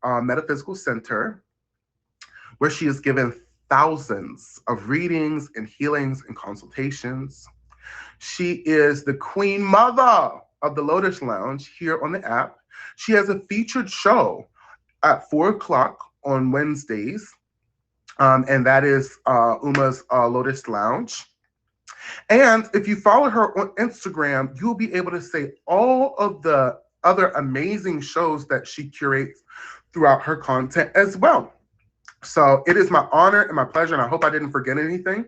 Metaphysical Center, where she has given thousands of readings and healings and consultations. She is the queen mother of the Lotus Lounge here on the app. She has a featured show at 4 o'clock on Wednesdays, and that is Uma's Lotus Lounge. And if you follow her on Instagram, you'll be able to see all of the other amazing shows that she curates throughout her content as well. So it is my honor and my pleasure, and I hope I didn't forget anything,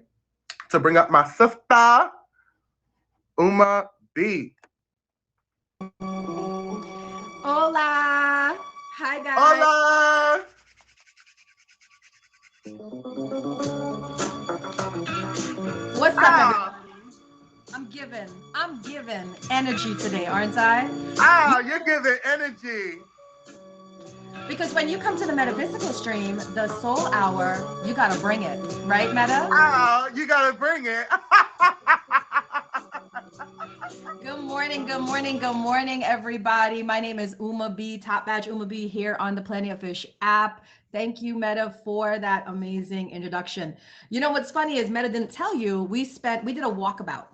to bring up my sister, Uma B. Hola. Hi, guys. Hola! What's up, Ah, everybody? I'm giving energy today, aren't I? You, you're giving energy. because when you come to the metaphysical stream, the soul hour, you gotta bring it, right, Meta? You gotta bring it. Good morning, everybody. My name is Uma B, Top Badge Uma B here on the Plenty of Fish app. Thank you, Meta, for that amazing introduction. You know what's funny is Meta didn't tell you we did a walkabout.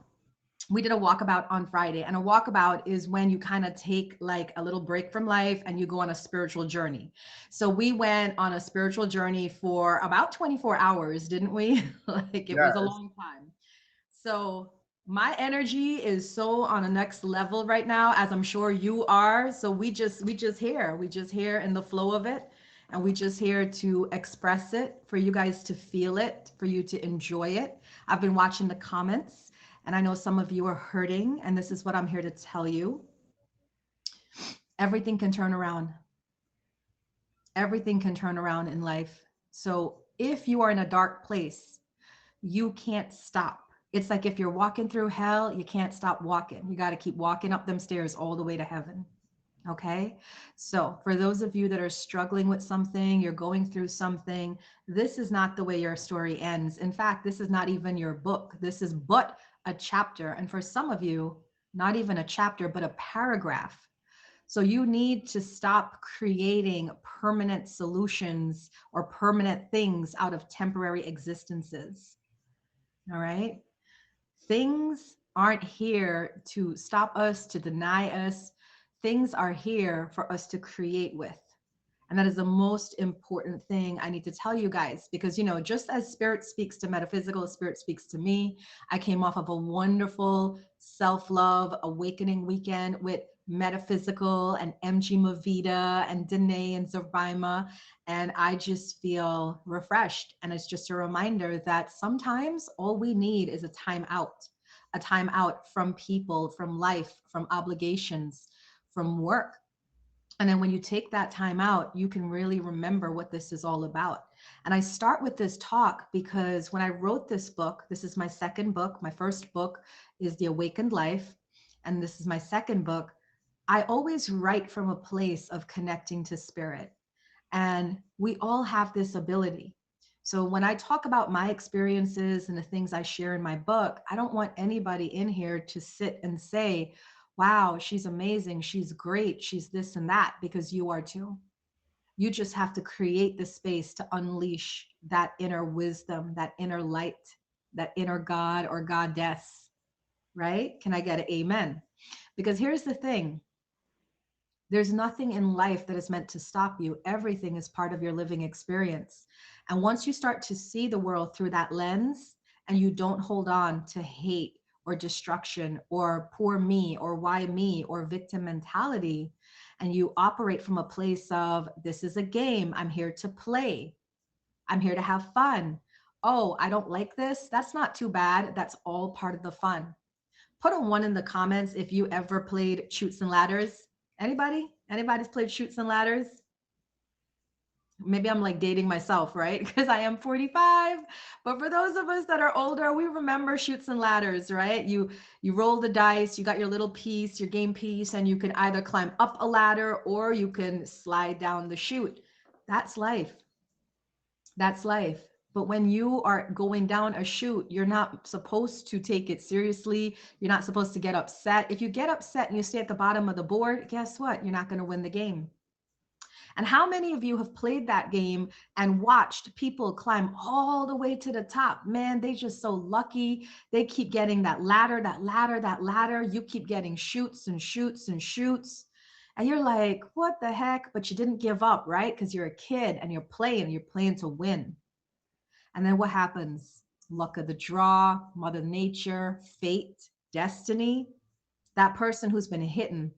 We did a walkabout on Friday, and a walkabout is when you kind of take like a little break from life and you go on a spiritual journey. So we went on a spiritual journey for about 24 hours, didn't we? Like it was a Yes. long time. So my energy is so on a next level right now, as I'm sure you are. So we just here in the flow of it, and we just here to express it for you guys to feel it, for you to enjoy it. I've been watching the comments, and I know some of you are hurting, and this is what I'm here to tell you. Everything can turn around. Everything can turn around in life. So if you are in a dark place, you can't stop. It's like if you're walking through hell, you can't stop walking. You got to keep walking up them stairs all the way to heaven. Okay. So, for those of you that are struggling with something, you're going through something, this is not the way your story ends. In fact, this is not even your book. This is but a chapter. And for some of you, not even a chapter, but a paragraph. So you need to stop creating permanent solutions or permanent things out of temporary existences. All right. Things aren't here to stop us, to deny us. Things are here for us to create with. And that is the most important thing I need to tell you guys, because, just as spirit speaks to metaphysical, spirit speaks to me. I came off of a wonderful self love awakening weekend with metaphysical and MG Mavita and Danae and Zervima. And I just feel refreshed. And it's just a reminder that sometimes all we need is a time out from people, from life, from obligations, from work. And then when you take that time out, you can really remember what this is all about. And I start with this talk because when I wrote this book, this is my second book. My first book is The Awakened Life. And this is my second book. I always write from a place of connecting to spirit. And we all have this ability. So when I talk about my experiences and the things I share in my book, I don't want anybody in here to sit and say, wow, she's amazing, she's great, she's this and that, because you are too. You just have to create the space to unleash that inner wisdom, that inner light, that inner God or goddess, right? Can I get an amen? Because here's the thing, there's nothing in life that is meant to stop you. Everything is part of your living experience. And once you start to see the world through that lens and you don't hold on to hate or destruction or poor me or why me or victim mentality, and you operate from a place of this is a game, I'm here to play, I'm here to have fun. Oh, I don't like this. That's not too bad. That's all part of the fun. Put a one in the comments if you ever played Chutes and Ladders. Anybody? Anybody's played Chutes and Ladders? Maybe I'm like dating myself, right? Because I am 45. But for those of us that are older, we remember Chutes and Ladders, right? You roll the dice, you got your little piece, your game piece, and you can either climb up a ladder or you can slide down the chute. That's life. That's life. But when you are going down a chute, you're not supposed to take it seriously. You're not supposed to get upset. If you get upset and you stay at the bottom of the board, guess what? You're not going to win the game. And how many of you have played that game and watched people climb all the way to the top? Man, they just so lucky. They keep getting that ladder, that ladder, that ladder. You keep getting shoots and shoots and shoots. And you're like, what the heck? But you didn't give up, right? Because you're a kid and you're playing to win. And then what happens? Luck of the draw, Mother Nature, fate, destiny. That person who's been hitting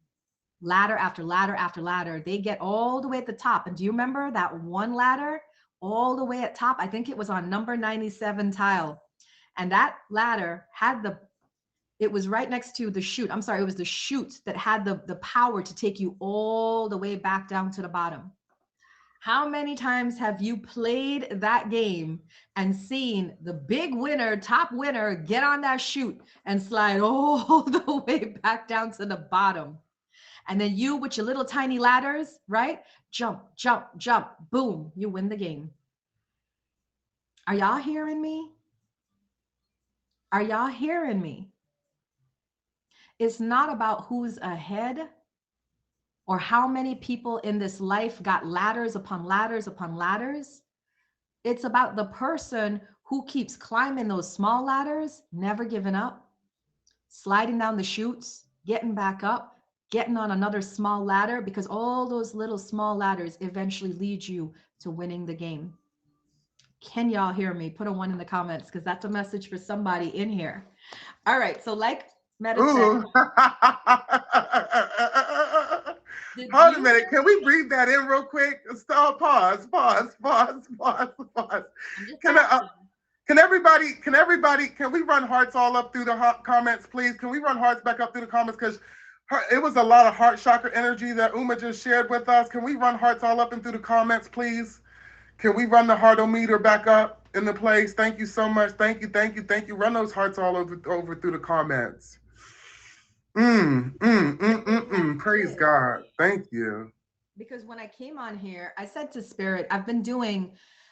ladder after ladder after ladder, they get all the way at the top. And do you remember that one ladder all the way at top? I think it was on number 97 tile. And that ladder had it was right next to the chute. I'm sorry, it was the chute that had the power to take you all the way back down to the bottom. How many times have you played that game and seen the big winner, top winner, get on that chute and slide all the way back down to the bottom? And then you with your little tiny ladders, right? Jump, jump, jump, boom, you win the game. Are y'all hearing me? Are y'all hearing me? It's not about who's ahead or how many people in this life got ladders upon ladders upon ladders. It's about the person who keeps climbing those small ladders, never giving up, sliding down the chutes, getting back up, getting on another small ladder, because all those little small ladders eventually lead you to winning the game. Can y'all hear me? Put a 1 in the comments, because that's a message for somebody in here. All right, so like Meta said. Hold a minute. Can we breathe that in real quick? Stop. Pause. Can everybody? Can we run hearts all up through the comments, please? Can we run hearts back up through the comments? Because it was a lot of heart chakra energy that Uma just shared with us. Can we run hearts all up and through the comments, please? Can we run the heartometer back up in the place? Thank you so much. Thank you. Run those hearts all over through the comments. Praise God. Thank you. Because when I came on here, I said to Spirit, I've been doing,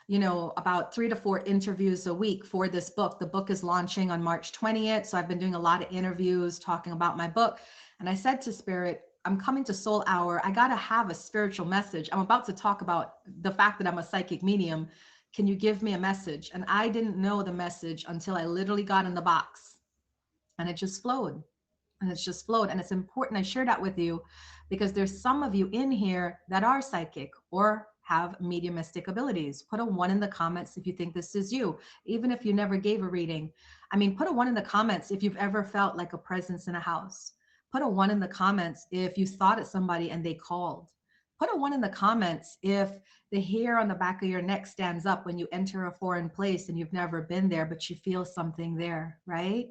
about 3 to 4 interviews a week for this book. The book is launching on March 20th. So I've been doing a lot of interviews talking about my book. And I said to Spirit, I'm coming to Soul Hour. I got to have a spiritual message. I'm about to talk about the fact that I'm a psychic medium. Can you give me a message? And I didn't know the message until I literally got in the box, and it just flowed. And it's just flowed. And it's important I share that with you, because there's some of you in here that are psychic or have mediumistic abilities. Put a 1 in the comments if you think this is you, even if you never gave a reading. I mean, put a 1 in the comments if you've ever felt like a presence in a house. Put a 1 in the comments if you thought of somebody and they called. Put a 1 in the comments if the hair on the back of your neck stands up when you enter a foreign place and you've never been there, but you feel something there, right?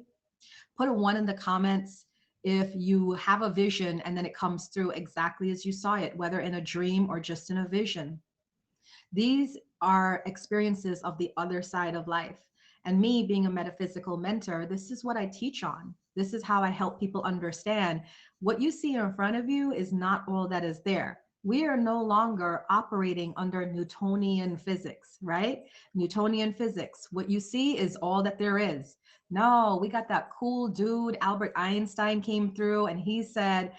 Put a 1 in the comments if you have a vision and then it comes through exactly as you saw it, whether in a dream or just in a vision. These are experiences of the other side of life. And me being a metaphysical mentor, this is what I teach on. This is how I help people understand what you see in front of you is not all that is there. We are no longer operating under Newtonian physics, right? Newtonian physics. What you see is all that there is. No, we got that cool dude, Albert Einstein came through and he said,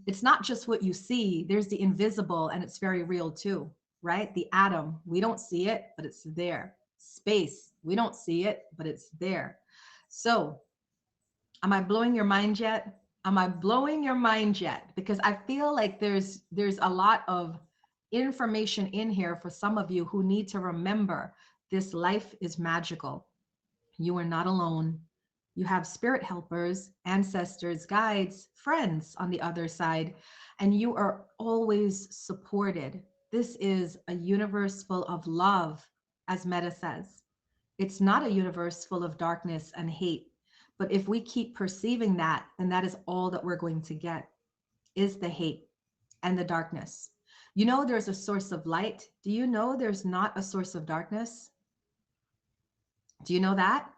it's not just what you see, there's the invisible, and it's very real too, right? The atom, we don't see it, but it's there. Space, we don't see it, but it's there. So, am I blowing your mind yet? Am I blowing your mind yet? Because I feel like there's a lot of information in here for some of you who need to remember this life is magical. You are not alone. You have spirit helpers, ancestors, guides, friends on the other side, and you are always supported. This is a universe full of love, as Meta says. It's not a universe full of darkness and hate. But if we keep perceiving that, then that is all that we're going to get, is the hate and the darkness. You know, there's a source of light. Do you know there's not a source of darkness? Do you know that?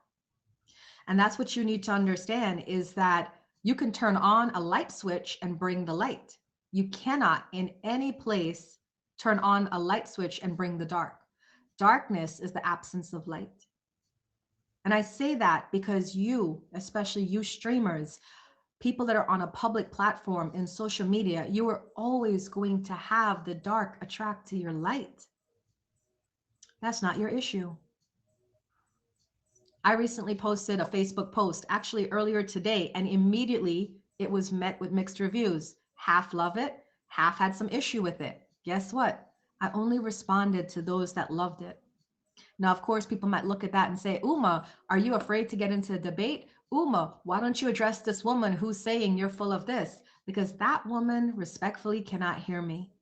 And that's what you need to understand, is that you can turn on a light switch and bring the light. You cannot in any place turn on a light switch and bring the dark. Darkness is the absence of light. And I say that because you, especially you streamers, people that are on a public platform in social media, you are always going to have the dark attract to your light. That's not your issue. I recently posted a Facebook post, actually earlier today, and immediately it was met with mixed reviews. Half love it, half had some issue with it. Guess what? I only responded to those that loved it. Now, of course, people might look at that and say, Uma, are you afraid to get into a debate? Uma, why don't you address this woman who's saying you're full of this? Because that woman respectfully cannot hear me.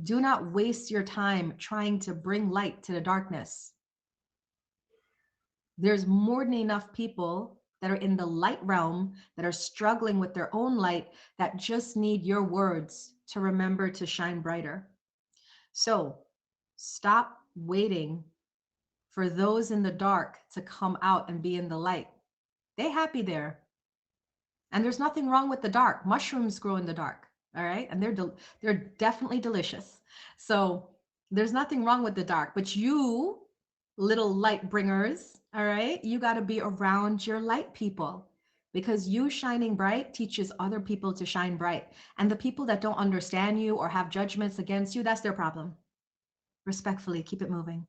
Do not waste your time trying to bring light to the darkness. There's more than enough people that are in the light realm that are struggling with their own light that just need your words to remember to shine brighter. So stop waiting for those in the dark to come out and be in the light. They happy there. And there's nothing wrong with the dark. Mushrooms grow in the dark, all right? And they're definitely delicious. So there's nothing wrong with the dark, but you little light bringers, all right? You got to be around your light people because you shining bright teaches other people to shine bright. And the people that don't understand you or have judgments against you, that's their problem. Respectfully, keep it moving.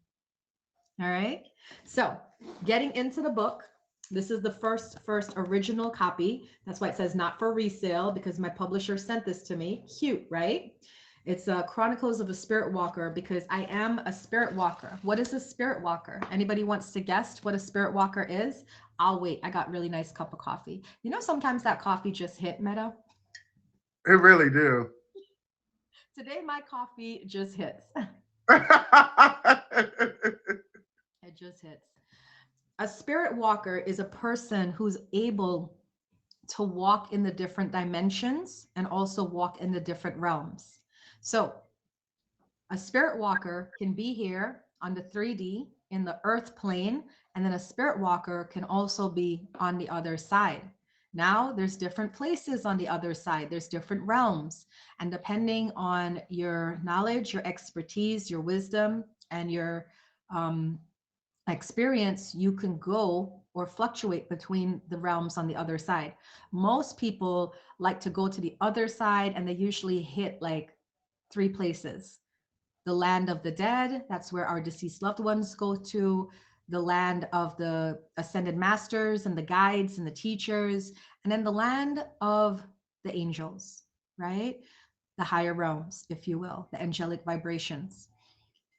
All right. So getting into the book, this is the first original copy. That's why it says not for resale because my publisher sent this to me. Cute, right? It's Chronicles of a Spirit Walker because I am a spirit walker. What is a spirit walker? Anybody wants to guess what a spirit walker is? I'll wait. I got really nice cup of coffee. You know, sometimes that coffee just hit, Meta. It really do. Today my coffee just hits. It just hits. A spirit walker is a person who's able to walk in the different dimensions and also walk in the different realms. So a spirit walker can be here on the 3D in the earth plane, and then a spirit walker can also be on the other side. Now there's different places on the other side. There's different realms. And depending on your knowledge, your expertise, your wisdom, and your um, experience, you can go or fluctuate between the realms on the other side. Most people like to go to the other side and they usually hit like three places. The land of the dead, that's where our deceased loved ones go to, the land of the ascended masters and the guides and the teachers, and then the land of the angels, right? The higher realms, if you will, the angelic vibrations.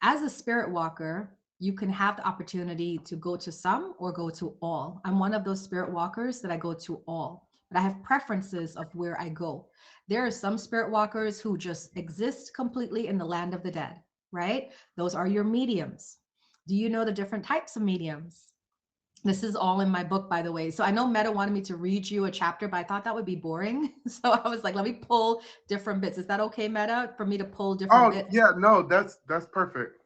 As a spirit walker, you can have the opportunity to go to some or go to all. I'm one of those spirit walkers that I go to all, but I have preferences of where I go. There are some spirit walkers who just exist completely in the land of the dead, right? Those are your mediums. Do you know the different types of mediums? This is all in my book, by the way. So I know Meta wanted me to read you a chapter, but I thought that would be boring. So I was like, let me pull different bits. Is that okay, Meta, for me to pull different Oh bits? yeah, no, that's perfect.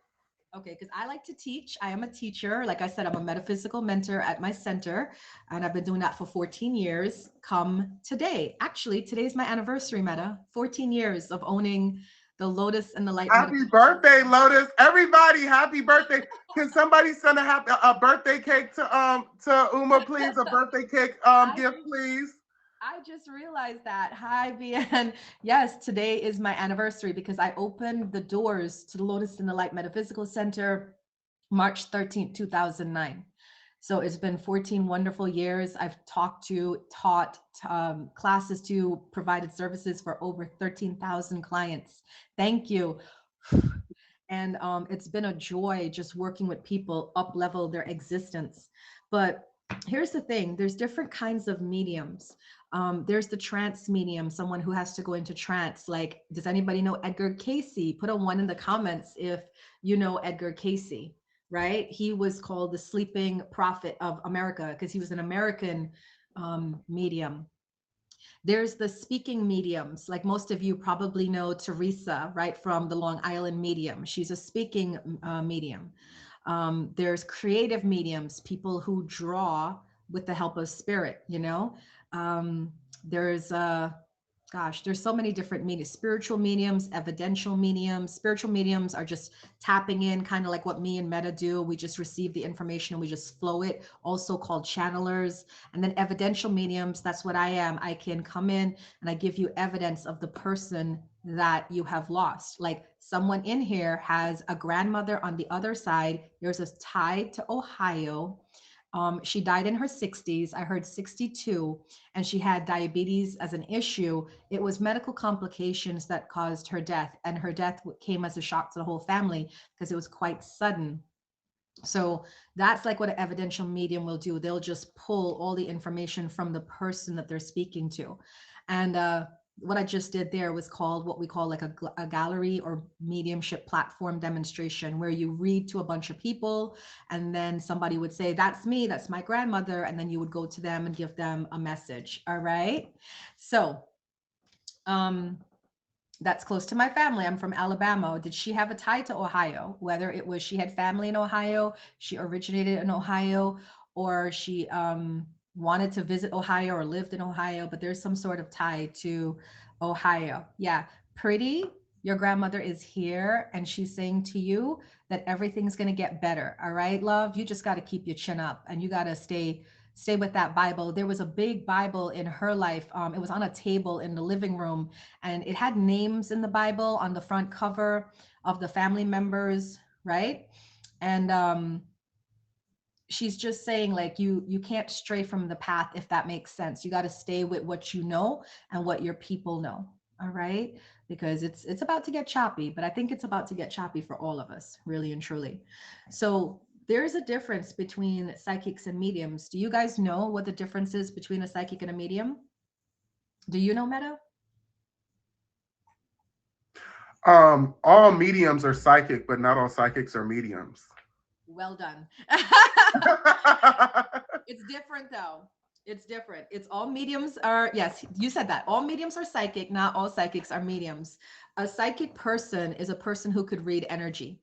Okay, because I like to teach. I am a teacher. Like I said, I'm a metaphysical mentor at my center, and I've been doing that for 14 years. Come today. Actually, today's my anniversary, Meta. 14 years of owning the Lotus and the Light Happy Metaphysical. birthday, Lotus! Everybody, happy birthday! Can somebody send a birthday cake to Uma, please? A birthday cake I gift, just, please. I just realized that. Hi, BN. Yes, today is my anniversary because I opened the doors to the Lotus and the Light Metaphysical Center March 13th, 2009. So it's been 14 wonderful years. I've taught classes to, provided services for over 13,000 clients. Thank you. And it's been a joy just working with people up level their existence. But here's the thing, there's different kinds of mediums. There's the trance medium, someone who has to go into trance. Like, does anybody know Edgar Casey? Put a one in the comments if you know Edgar Casey, right? He was called the sleeping prophet of America because he was an American medium. There's the speaking mediums, like most of you probably know Teresa, right, from the Long Island Medium. She's a speaking medium. There's creative mediums, people who draw with the help of spirit, you know. There's Gosh, there's so many different mediums: spiritual mediums, evidential mediums. Spiritual mediums are just tapping in, kind of like what me and Meta do. We just receive the information and we just flow it, also called channelers. And then evidential mediums, that's what I am. I can come in and I give you evidence of the person that you have lost. Like someone in here has a grandmother on the other side. There's a tie to Ohio. She died in her 60s. I heard 62, and she had diabetes as an issue. It was medical complications that caused her death, and her death came as a shock to the whole family because it was quite sudden. So that's like what an evidential medium will do. They'll just pull all the information from the person that they're speaking to. And what I just did there was called what we call like a gallery or mediumship platform demonstration, where you read to a bunch of people and then somebody would say, that's me, that's my grandmother. And then you would go to them and give them a message. All right. So, um, that's close to my family. I'm from Alabama. Did she have a tie to Ohio? Whether it was she had family in Ohio, she originated in Ohio, or she wanted to visit Ohio or lived in Ohio, but there's some sort of tie to Ohio. Yeah. Pretty, your grandmother is here and she's saying to you that everything's going to get better. All right, love, you just got to keep your chin up and you got to stay with that Bible. There was a big Bible in her life. It was on a table in the living room, and it had names in the Bible on the front cover of the family members, right? And she's just saying, like, you can't stray from the path, if that makes sense. You got to stay with what you know and what your people know. All right, because it's about to get choppy, but I think it's about to get choppy for all of us, really and truly. So there's a difference between psychics and mediums. Do you guys know what the difference is between a psychic and a medium? Do you know, Meta? All mediums are psychic, but not all psychics are mediums. Well done. It's different though. It's different. It's all mediums are, yes, you said that. All mediums are psychic, not all psychics are mediums. A psychic person is a person who could read energy.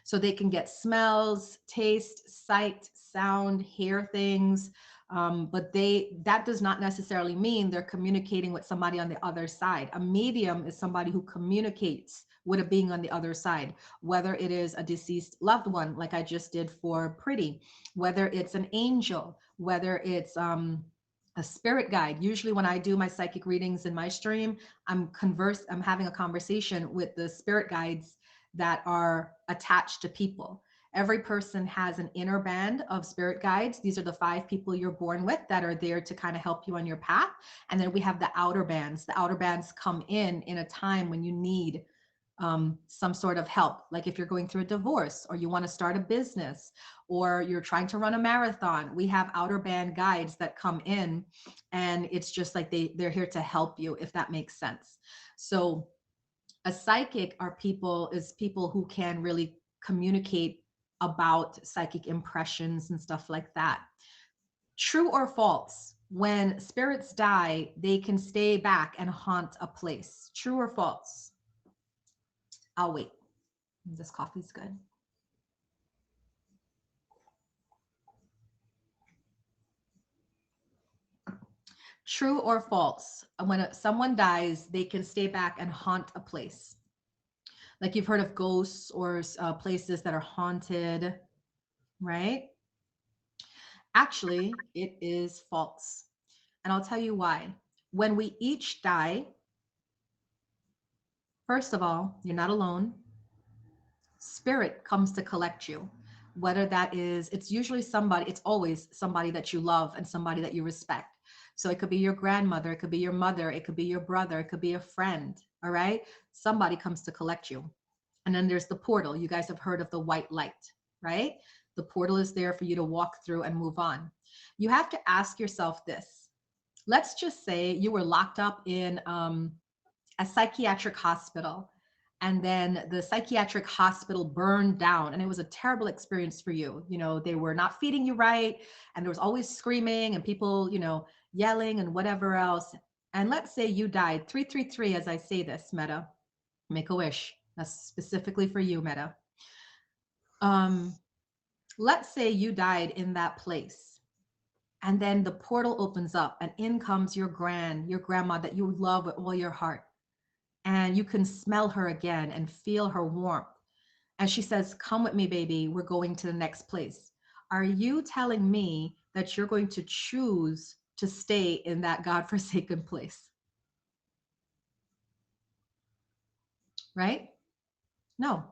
So they can get smells, taste, sight, sound, hear things. But that does not necessarily mean they're communicating with somebody on the other side. A medium is somebody who communicates with a being on the other side, whether it is a deceased loved one, like I just did for Pretty, whether it's an angel, whether it's a spirit guide. Usually when I do my psychic readings in my stream, I'm having a conversation with the spirit guides that are attached to people. Every person has an inner band of spirit guides. These are the 5 people you're born with that are there to kind of help you on your path. And then we have the outer bands. The outer bands come in a time when you need some sort of help. Like if you're going through a divorce, or you want to start a business, or you're trying to run a marathon, we have outer band guides that come in, and it's just like they're here to help you, if that makes sense. So a psychic is people who can really communicate about psychic impressions and stuff like that. True or false? When spirits die, they can stay back and haunt a place. True or false? I'll wait. This coffee's good. True or false? When someone dies, they can stay back and haunt a place. Like you've heard of ghosts or places that are haunted, right? Actually, it is false. And I'll tell you why. When we each die, first of all, you're not alone. Spirit comes to collect you. Whether that is, it's always somebody that you love and somebody that you respect. So it could be your grandmother, it could be your mother, it could be your brother, it could be a friend. All right. Somebody comes to collect you. And then there's the portal. You guys have heard of the white light, right? The portal is there for you to walk through and move on. You have to ask yourself this. Let's just say you were locked up in a psychiatric hospital, and then the psychiatric hospital burned down, and it was a terrible experience for you. You know, they were not feeding you right, and there was always screaming and people, yelling and whatever else. And let's say you died. 333, as I say this, Meta, make a wish. That's specifically for you, Meta. Let's say you died in that place. And then the portal opens up and in comes your grandma that you love with all your heart. And you can smell her again and feel her warmth. And she says, "Come with me, baby. We're going to the next place." Are you telling me that you're going to choose to stay in that godforsaken place? Right? No,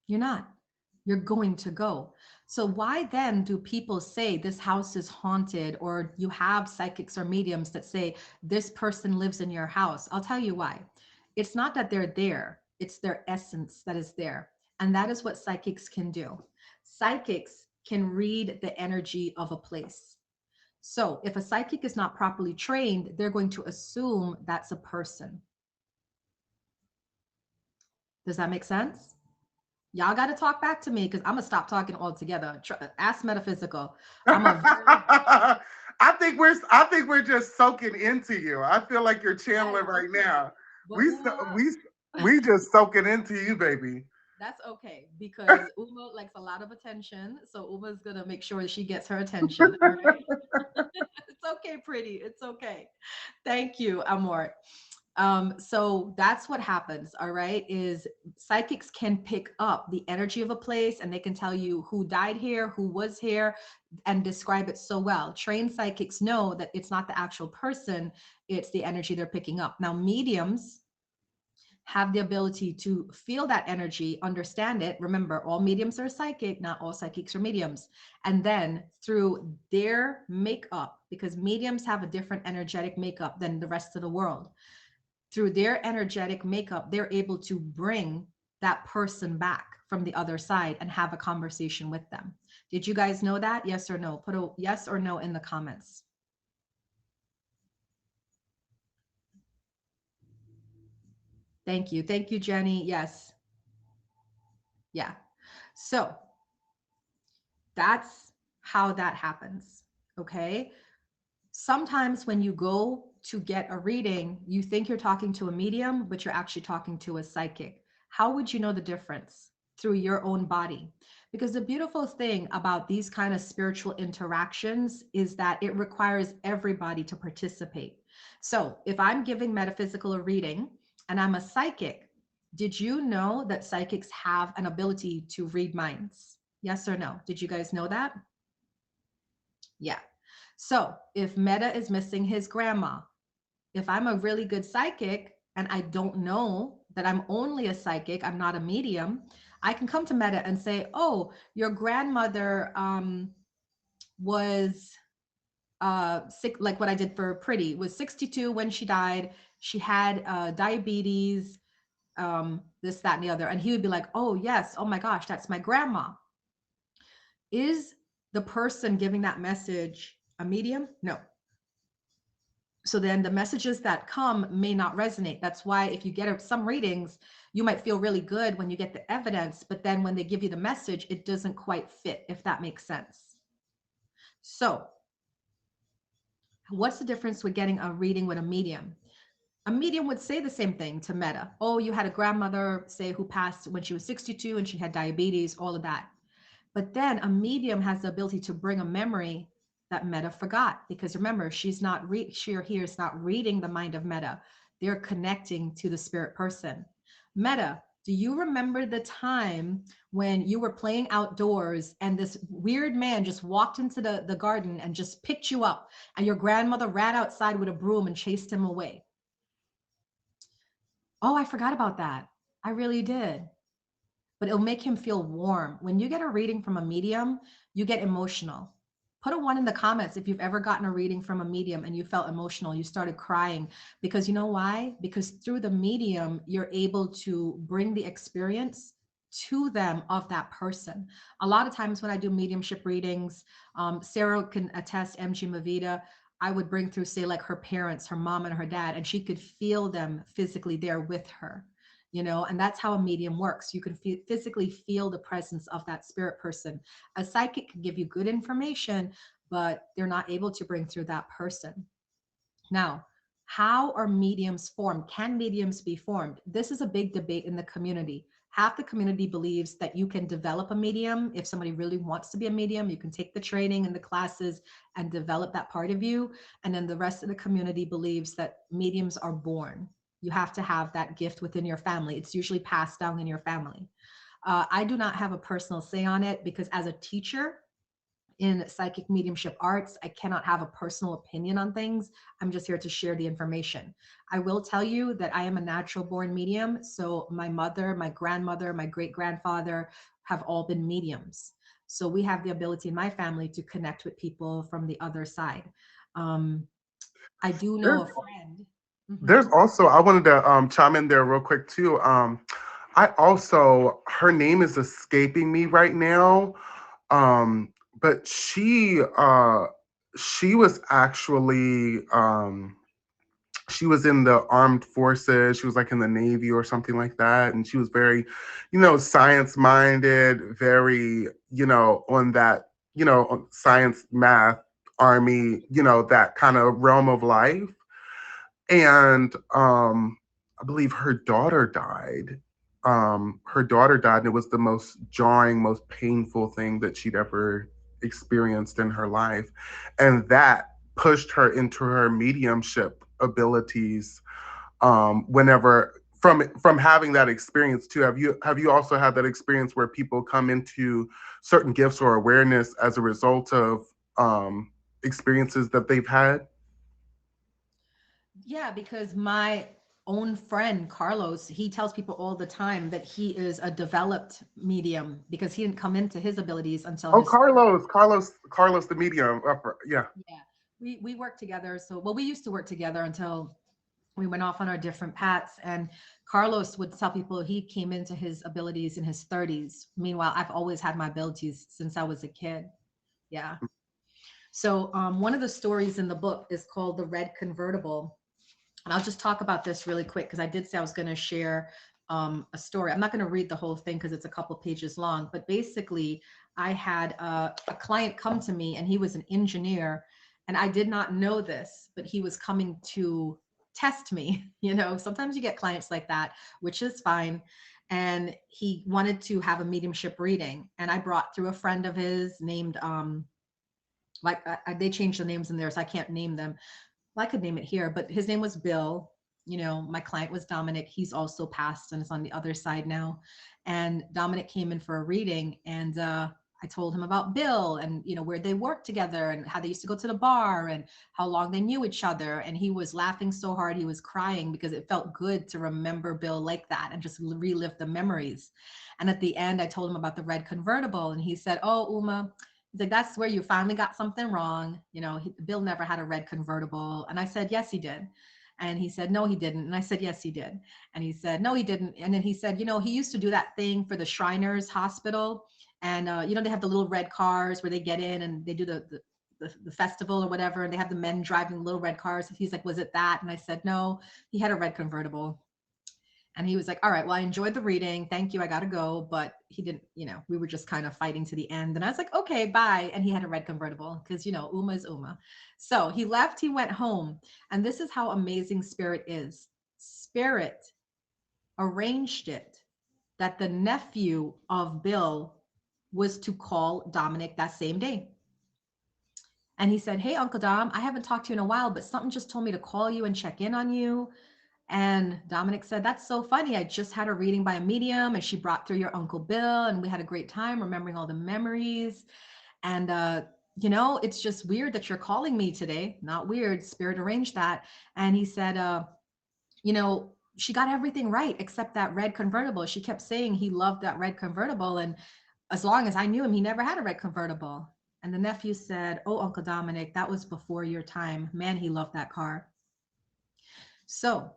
you're not. You're going to go. So, why then do people say this house is haunted, or you have psychics or mediums that say this person lives in your house? I'll tell you why. It's not that they're there, it's their essence that is there. And that is what psychics can do. Psychics can read the energy of a place. So, if a psychic is not properly trained, they're going to assume that's a person. Does that make sense? Y'all got to talk back to me because I'm gonna stop talking altogether. Ask metaphysical. I'm a very I think we're just soaking into you. I feel like you're that is channeling right okay, now. but We so- Uma, we just soaking into you, baby. that's okay because Uma likes a lot of attention, so Uma's gonna make sure she gets her attention. All right, it's okay, pretty. It's okay. Thank you, Amor. So that's what happens, all right, is psychics can pick up the energy of a place and they can tell you who died here, who was here, and describe it so well. Trained psychics know that it's not the actual person, it's the energy they're picking up. Now, mediums have the ability to feel that energy, understand it. Remember, all mediums are psychic, not all psychics are mediums. And then through their makeup, because mediums have a different energetic makeup than the rest of the world, through their energetic makeup, they're able to bring that person back from the other side and have a conversation with them. Did you guys know that? Yes or no? Put a yes or no in the comments. Thank you. Thank you, Jenny. Yes. Yeah. So that's how that happens. Okay. Sometimes when you go to get a reading, you think you're talking to a medium, but you're actually talking to a psychic. How would you know the difference? Through your own body. Because the beautiful thing about these kind of spiritual interactions is that it requires everybody to participate. So if I'm giving metaphysical a reading and I'm a psychic, did you know that psychics have an ability to read minds? Yes or no? Did you guys know that? Yeah. So if Meta is missing his grandma, if I'm a really good psychic and I don't know that I'm only a psychic, I'm not a medium, I can come to Meta and say, "Oh, your grandmother was sick," like what I did for Pretty, was 62 when she died. She had diabetes, this, that, and the other. And he would be like, "Oh, yes. Oh my gosh, that's my grandma." Is the person giving that message a medium? No. So then the messages that come may not resonate. That's why if you get some readings, you might feel really good when you get the evidence, but then when they give you the message, it doesn't quite fit, if that makes sense. So what's the difference with getting a reading with a medium? A medium would say the same thing to Meta. "Oh, you had a grandmother, say, who passed when she was 62 and she had diabetes," all of that. But then a medium has the ability to bring a memory that Meta forgot, because remember, she or he is not reading the mind of Meta. They're connecting to the spirit person. Meta, do you remember the time when you were playing outdoors and this weird man just walked into the garden and just picked you up and your grandmother ran outside with a broom and chased him away? "Oh, I forgot about that. I really did." But it'll make him feel warm. When you get a reading from a medium, you get emotional. Put a one in the comments if you've ever gotten a reading from a medium and you felt emotional, you started crying. Because you know why? Because through the medium, you're able to bring the experience to them of that person. A lot of times when I do mediumship readings, Sarah can attest, MG Mavita, I would bring through, say, like her parents, her mom and her dad, and she could feel them physically there with her, and that's how a medium works. You can physically feel the presence of that spirit person. A psychic can give you good information, but they're not able to bring through that person. Now, how are mediums formed? Can mediums be formed? This is a big debate in the community. Half the community believes that you can develop a medium. If somebody really wants to be a medium, you can take the training and the classes and develop that part of you. And then the rest of the community believes that mediums are born. You have to have that gift within your family. It's usually passed down in your family. I do not have a personal say on it because as a teacher, in psychic mediumship arts, I cannot have a personal opinion on things. I'm just here to share the information. I will tell you that I am a natural born medium. So my mother, my grandmother, my great grandfather have all been mediums. So we have the ability in my family to connect with people from the other side. Um, I do know There's a friend. there's Mhm. also, I wanted to chime in there real quick too. I also, her name is escaping me right now. Um, but she was actually she was in the armed forces. She was like in the Navy or something like that. And she was very, science minded, very, on that, on science, math, army, that kind of realm of life. And I believe her daughter died, and it was the most jarring, most painful thing that she'd ever experienced in her life. And that pushed her into her mediumship abilities. Whenever from having that experience too, have you also had that experience where people come into certain gifts or awareness as a result of experiences that they've had? Yeah, because my own friend Carlos, he tells people all the time that he is a developed medium because he didn't come into his abilities until Oh, his. Carlos, the medium. Yeah. Yeah, we work together. So, well, we used to work together until we went off on our different paths. And Carlos would tell people he came into his abilities in his 30s. Meanwhile, I've always had my abilities since I was a kid. Yeah. So, one of the stories in the book is called The Red Convertible. And I'll just talk about this really quick because I did say I was going to share a story. I'm not going to read the whole thing because it's a couple pages long, but basically, I had a client come to me and he was an engineer, and I did not know this, but he was coming to test me. You know, sometimes you get clients like that, which is fine. And he wanted to have a mediumship reading, and I brought through a friend of his named they changed the names in there, so I can't name them. Well, I could name it here, but his name was Bill. You know, my client was Dominic. He's also passed and is on the other side now. And Dominic came in for a reading, and I told him about Bill and, you know, where they worked together and how they used to go to the bar and how long they knew each other. And he was laughing so hard he was crying because it felt good to remember Bill like that and just relive the memories. And at the end, I told him about the red convertible, and he said, "Oh, Uma." He's like, "That's where you finally got something wrong. You know, Bill never had a red convertible." And I said, "Yes, he did." And he said, "No, he didn't." And I said, "Yes, he did." And he said, "No, he didn't." And then he said, "You know, he used to do that thing for the Shriners Hospital. And, you know, they have the little red cars where they get in and they do the festival or whatever. And they have the men driving little red cars." He's like, "Was it that?" And I said, "No, he had a red convertible." And he was like, "All right, well, I enjoyed the reading. Thank you. I got to go." But he didn't, you know, we were just kind of fighting to the end. And I was like, "Okay, bye." And he had a red convertible because, you know, Uma is Uma. So he left, he went home. And this is how amazing Spirit is. Spirit arranged it that the nephew of Bill was to call Dominic that same day. And he said, "Hey, Uncle Dom, I haven't talked to you in a while, but something just told me to call you and check in on you." And Dominic said, "That's so funny. I just had a reading by a medium and she brought through your Uncle Bill and we had a great time remembering all the memories. And, you know, it's just weird that you're calling me today." Not weird. Spirit arranged that. And he said, "You know, she got everything right except that red convertible. She kept saying he loved that red convertible. And as long as I knew him, he never had a red convertible." And the nephew said, "Oh, Uncle Dominic, that was before your time. Man, he loved that car." So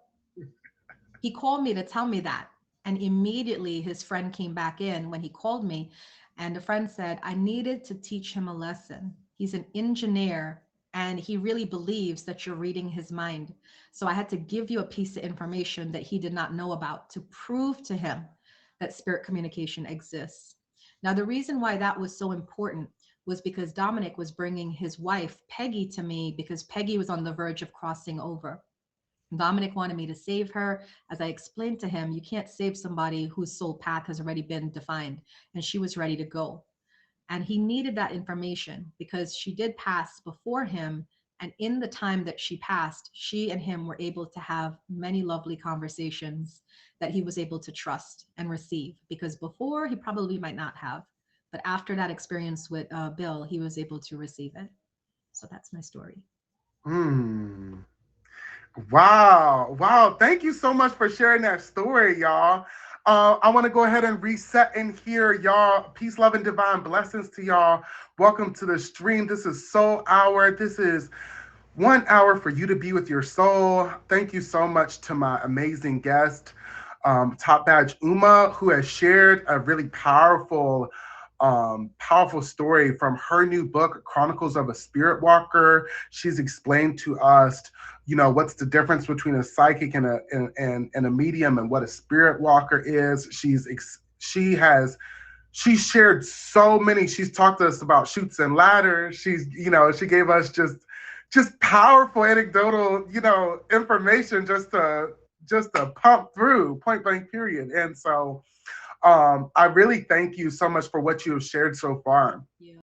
he called me to tell me that. And immediately his friend came back in when he called me. And the friend said, "I needed to teach him a lesson. He's an engineer and he really believes that you're reading his mind. So I had to give you a piece of information that he did not know about to prove to him that spirit communication exists." Now, the reason why that was so important was because Dominic was bringing his wife, Peggy, to me because Peggy was on the verge of crossing over. Dominic wanted me to save her. As I explained to him, you can't save somebody whose soul path has already been defined, and she was ready to go. And he needed that information because she did pass before him. And in the time that she passed, she and him were able to have many lovely conversations that he was able to trust and receive. Because before, he probably might not have. But after that experience with Bill, he was able to receive it. So that's my story. Hmm. Wow. Wow. Thank you so much for sharing that story, y'all. I want to go ahead and reset in here, y'all. Peace, love, and divine blessings to y'all. Welcome to the stream. This is Soul Hour. This is 1 hour for you to be with your soul. Thank you so much to my amazing guest, Top Badge Uma, who has shared a really powerful story from her new book, Chronicles of a Spirit Walker. She's explained to us, what's the difference between a psychic and a medium, and what a spirit walker is. She shared so many. She's talked to us about chutes and ladders. She gave us just powerful anecdotal, information just to pump through point blank period. And so I really thank you so much for what you have shared so far. Yeah.